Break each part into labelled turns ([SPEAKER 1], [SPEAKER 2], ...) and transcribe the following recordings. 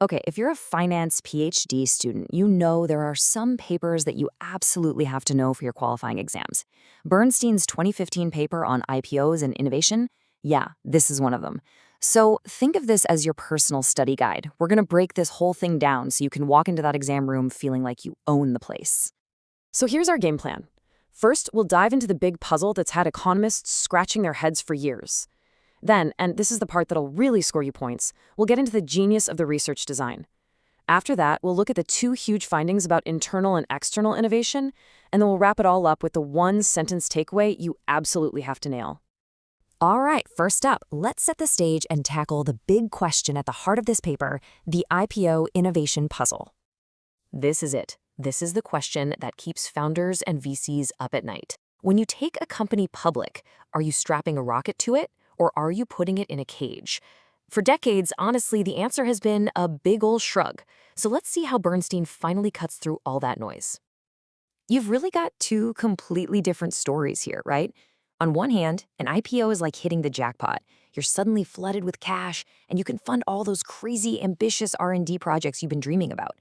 [SPEAKER 1] Okay, if you're a finance PhD student, you know there are some papers that you absolutely have to know for your qualifying exams. Bernstein's 2015 paper on IPOs and innovation, yeah, this is one of them. So think of this as your personal study guide. We're going to break this whole thing down so you can walk into that exam room feeling like you own the place.
[SPEAKER 2] So here's our game plan. First, we'll dive into the big puzzle that's had economists scratching their heads for years. Then, and this is the part that'll really score you points, we'll get into the genius of the research design. After that, we'll look at the two huge findings about internal and external innovation, and then we'll wrap it all up with the one-sentence takeaway you absolutely have to nail.
[SPEAKER 3] All right, first up, let's set the stage and tackle the big question at the heart of this paper, the IPO innovation puzzle.
[SPEAKER 1] This is it. This is the question that keeps founders and VCs up at night. When you take a company public, are you strapping a rocket to it, or are you putting it in a cage? For decades, honestly, the answer has been a big ol' shrug. So let's see how Bernstein finally cuts through all that noise. You've really got two completely different stories here, right? On one hand, an IPO is like hitting the jackpot. You're suddenly flooded with cash, and you can fund all those crazy, ambitious R&D projects you've been dreaming about.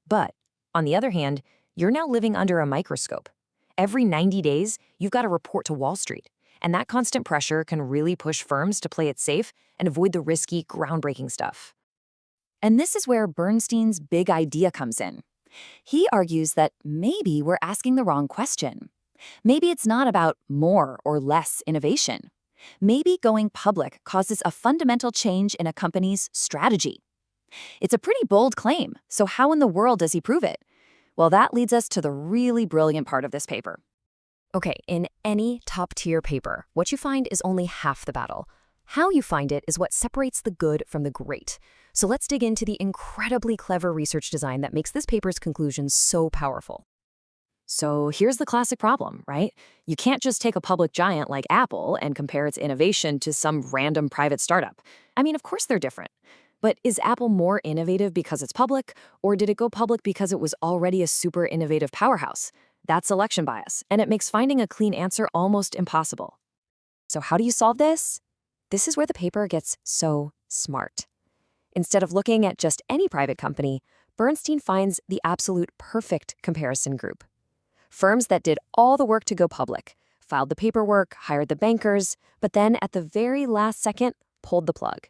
[SPEAKER 1] But on the other hand, you're now living under a microscope. Every 90 days, you've got to report to Wall Street. And that constant pressure can really push firms to play it safe and avoid the risky, groundbreaking stuff. And this is where Bernstein's big idea comes in. He argues that maybe we're asking the wrong question. Maybe it's not about more or less innovation. Maybe going public causes a fundamental change in a company's strategy. It's a pretty bold claim, so how in the world does he prove it? Well, that leads us to the really brilliant part of this paper.
[SPEAKER 3] Okay, in any top-tier paper, what you find is only half the battle. How you find it is what separates the good from the great. So let's dig into the incredibly clever research design that makes this paper's conclusions so powerful.
[SPEAKER 1] So here's the classic problem, right? You can't just take a public giant like Apple and compare its innovation to some random private startup. I mean, of course they're different. But is Apple more innovative because it's public, or did it go public because it was already a super innovative powerhouse? That's selection bias, and it makes finding a clean answer almost impossible. So how do you solve this? This is where the paper gets so smart. Instead of looking at just any private company, Bernstein finds the absolute perfect comparison group. Firms that did all the work to go public, filed the paperwork, hired the bankers, but then at the very last second, pulled the plug.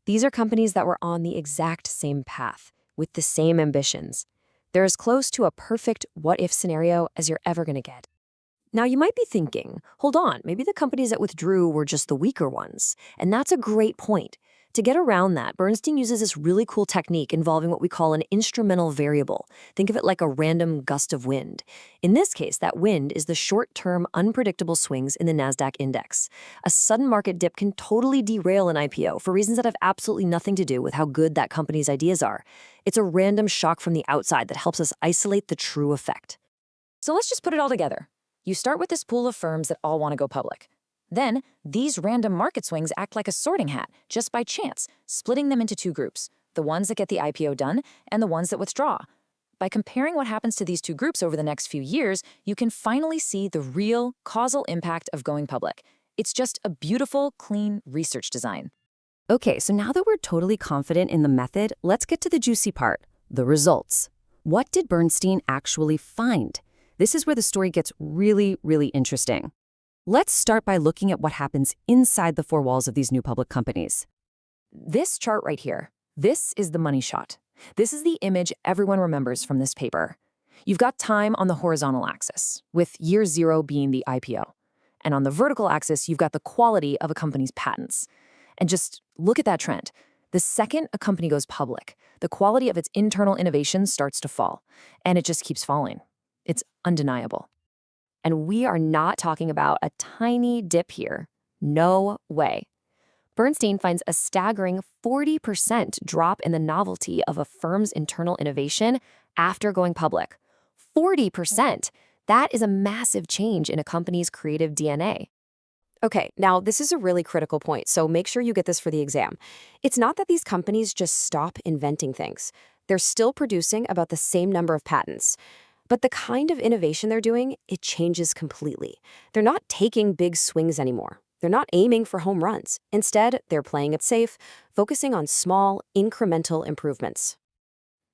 [SPEAKER 1] These are companies that were on the exact same path, with the same ambitions. They're as close to a perfect what-if scenario as you're ever going to get. Now, you might be thinking, hold on, maybe the companies that withdrew were just the weaker ones. And that's a great point. To get around that, Bernstein uses this really cool technique involving what we call an instrumental variable. Think of it like a random gust of wind. In this case, that wind is the short-term, unpredictable swings in the NASDAQ index. A sudden market dip can totally derail an IPO for reasons that have absolutely nothing to do with how good that company's ideas are. It's a random shock from the outside that helps us isolate the true effect. So let's just put it all together. You start with this pool of firms that all want to go public. Then, these random market swings act like a sorting hat, just by chance, splitting them into two groups, the ones that get the IPO done and the ones that withdraw. By comparing what happens to these two groups over the next few years, you can finally see the real causal impact of going public. It's just a beautiful, clean research design.
[SPEAKER 3] Okay, so now that we're totally confident in the method, let's get to the juicy part, the results. What did Bernstein actually find? This is where the story gets really, really interesting. Let's start by looking at what happens inside the four walls of these new public companies.
[SPEAKER 1] This chart right here, this is the money shot. This is the image everyone remembers from this paper. You've got time on the horizontal axis, with year zero being the IPO. And on the vertical axis, you've got the quality of a company's patents. And just look at that trend. The second a company goes public, the quality of its internal innovation starts to fall, and it just keeps falling. It's undeniable. And we are not talking about a tiny dip here. No way. Bernstein finds a staggering 40% drop in the novelty of a firm's internal innovation after going public. 40%! That is a massive change in a company's creative DNA. Okay, now this is a really critical point, so make sure you get this for the exam. It's not that these companies just stop inventing things. They're still producing about the same number of patents. But the kind of innovation they're doing, it changes completely. They're not taking big swings anymore.
[SPEAKER 2] They're not aiming for home runs. Instead, they're playing it safe, focusing on small, incremental improvements.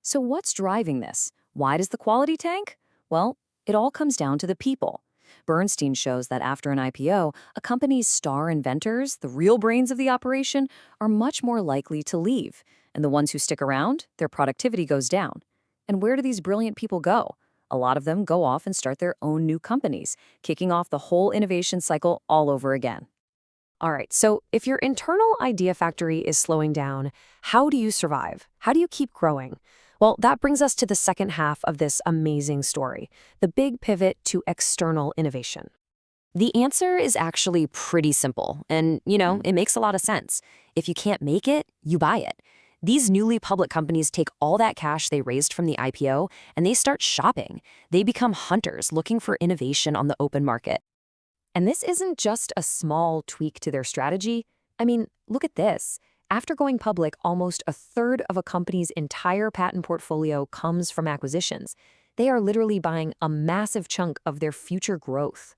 [SPEAKER 1] So what's driving this? Why does the quality tank? Well, it all comes down to the people. Bernstein shows that after an IPO, a company's star inventors, the real brains of the operation, are much more likely to leave. And the ones who stick around, their productivity goes down. And where do these brilliant people go? A lot of them go off and start their own new companies, kicking off the whole innovation cycle all over again.
[SPEAKER 2] All right, so if your internal idea factory is slowing down, how do you survive? How do you keep growing? Well, that brings us to the second half of this amazing story, the big pivot to external innovation.
[SPEAKER 3] The answer is actually pretty simple, and, it makes a lot of sense. If you can't make it, you buy it. These newly public companies take all that cash they raised from the IPO and they start shopping. They become hunters looking for innovation on the open market.
[SPEAKER 1] And this isn't just a small tweak to their strategy. I mean, look at this. After going public, almost a third of a company's entire patent portfolio comes from acquisitions. They are literally buying a massive chunk of their future growth.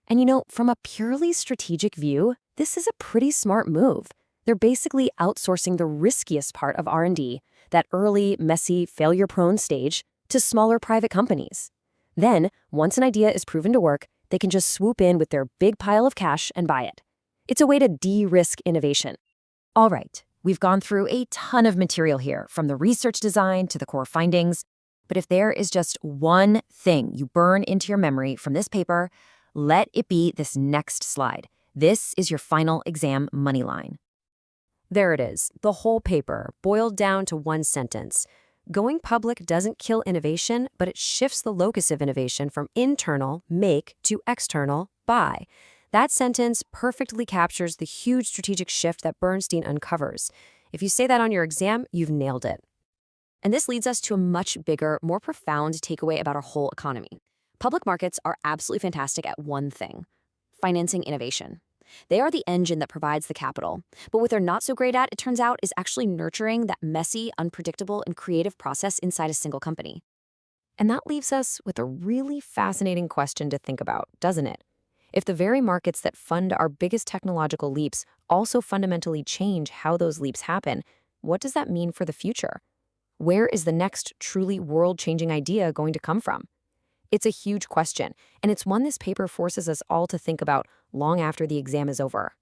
[SPEAKER 1] And from a purely strategic view, this is a pretty smart move. They're basically outsourcing the riskiest part of R&D, that early, messy, failure-prone stage, to smaller private companies. Then, once an idea is proven to work, they can just swoop in with their big pile of cash and buy it. It's a way to de-risk innovation. All right, we've gone through a ton of material here, from the research design to the core findings. But if there is just one thing you burn into your memory from this paper, let it be this next slide. This is your final exam money line.
[SPEAKER 2] There it is, the whole paper, boiled down to one sentence. Going public doesn't kill innovation, but it shifts the locus of innovation from internal, make, to external, buy. That sentence perfectly captures the huge strategic shift that Bernstein uncovers. If you say that on your exam, you've nailed it. And this leads us to a much bigger, more profound takeaway about our whole economy. Public markets are absolutely fantastic at one thing: financing innovation. They are the engine that provides the capital. But what they're not so great at, it turns out, is actually nurturing that messy, unpredictable, and creative process inside a single company. And that leaves us with a really fascinating question to think about, doesn't it? If the very markets that fund our biggest technological leaps also fundamentally change how those leaps happen, what does that mean for the future? Where is the next truly world-changing idea going to come from? It's a huge question, and it's one this paper forces us all to think about long after the exam is over.